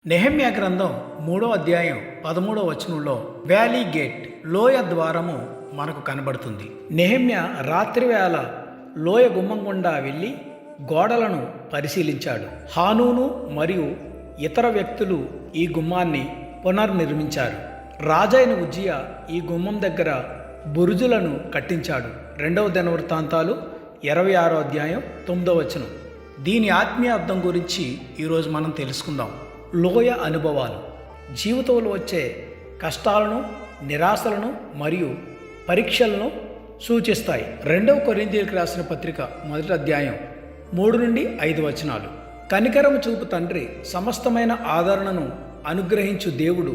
నెహెమ్యా గ్రంథం 3వ అధ్యాయం 13వ వచనంలో వ్యాలీ గేట్ లోయ ద్వారము మనకు కనబడుతుంది. నెహెమ్యా రాత్రివేళ లోయ గుమ్మం గుండా వెళ్ళి గోడలను పరిశీలించాడు. హానూను మరియు ఇతర వ్యక్తులు ఈ గుమ్మాన్ని పునర్నిర్మించారు. రాజైన ఉజ్జియా ఈ గుమ్మం దగ్గర బురుజులను కట్టించాడు. 2వ దినవృత్తాంతాలు 26వ అధ్యాయం 9వ వచనం. దీని ఆత్మీయ అర్థం గురించి ఈరోజు మనం తెలుసుకుందాం. లోయ అనుభవాలు జీవితంలో వచ్చే కష్టాలను, నిరాశలను మరియు పరీక్షలను సూచిస్తాయి. 2వ కొరింథీయులకు రాసిన పత్రిక 1వ అధ్యాయం 3 నుండి 5 వచనాలు. కనికరము చూపు తండ్రి, సమస్తమైన ఆదరణను అనుగ్రహించు దేవుడు,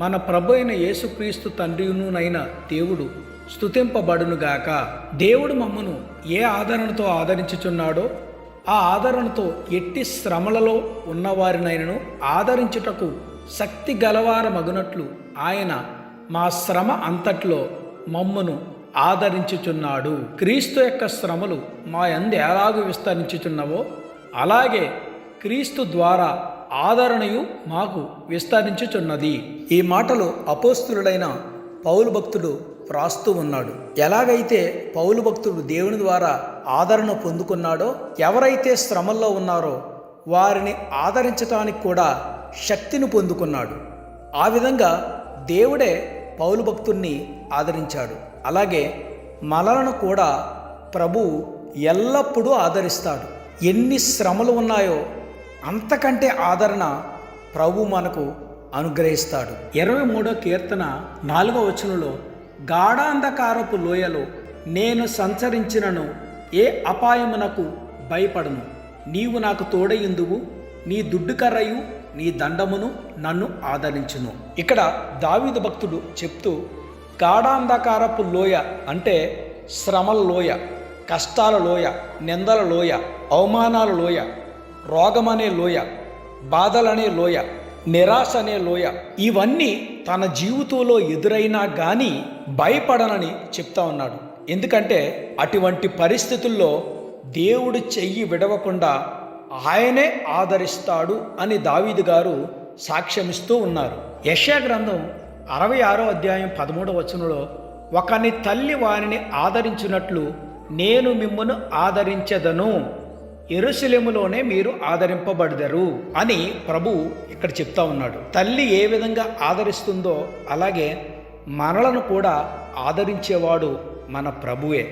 మన ప్రభు అయిన యేసుక్రీస్తు తండ్రియునునైన దేవుడు స్తుతింపబడునుగాక. దేవుడు మమ్మను ఏ ఆదరణతో ఆదరించుచున్నాడో ఆ ఆదరణతో ఎట్టి శ్రమలలో ఉన్నవారినైనను ఆదరించుటకు శక్తి గలవారమగునట్లు ఆయన మా శ్రమ అంతట్లో మమ్మను ఆదరించుచున్నాడు. క్రీస్తు యొక్క శ్రమలు మా యందు ఎలాగూ విస్తరించుచున్నవో అలాగే క్రీస్తు ద్వారా ఆదరణయు మాకు విస్తరించుచున్నది. ఈ మాటలు అపోస్తులుడైన పౌలు భక్తుడు వ్రాస్తూ ఉన్నాడు. ఎలాగైతే పౌలు భక్తుడు దేవుని ద్వారా ఆదరణ పొందుకున్నాడో, ఎవరైతే శ్రమల్లో ఉన్నారో వారిని ఆదరించటానికి కూడా శక్తిని పొందుకున్నాడు. ఆ విధంగా దేవుడే పౌలు భక్తుడిని ఆదరించాడు. అలాగే మనలను కూడా ప్రభువు ఎల్లప్పుడూ ఆదరిస్తాడు. ఎన్ని శ్రమలు ఉన్నాయో అంతకంటే ఆదరణ ప్రభు మనకు అనుగ్రహిస్తాడు. 23వ కీర్తన 4వ వచనంలో, గాఢాంధకారపు లోయలో నేను సంచరించినను ఏ అపాయమునకు భయపడను, నీవు నాకు తోడయుందువు, నీ దుడ్డుకర్రయు నీ దండమును నన్ను ఆదరించును. ఇక్కడ దావీదు భక్తుడు చెప్తూ, గాఢాంధకారపు లోయ అంటే శ్రమల లోయ, కష్టాల లోయ, నిందల లోయ, అవమానాల లోయ, రోగమనే లోయ, బాధలనే లోయ, నిరాశ అనే లోయ, ఇవన్నీ తన జీవితంలో ఎదురైనా కానీ భయపడనని చెప్తా ఉన్నాడు. ఎందుకంటే అటువంటి పరిస్థితుల్లో దేవుడు చెయ్యి విడవకుండా ఆయనే ఆదరిస్తాడు అని దావీదు గారు సాక్ష్యమిస్తూ ఉన్నారు. యెషయా గ్రంథం 66వ అధ్యాయం 13వ వచనంలో, ఒకని తల్లి వారిని ఆదరించినట్లు నేను మిమ్మును ఆదరించెదను, యెరూషలేములోనే మీరు ఆదరింపబడదరు అని ప్రభువు ఇక్కడ చెప్తా ఉన్నాడు. తల్లి ఏ విధంగా ఆదరిస్తుందో అలాగే మనలను కూడా ఆదరించేవాడు మన ప్రభువే.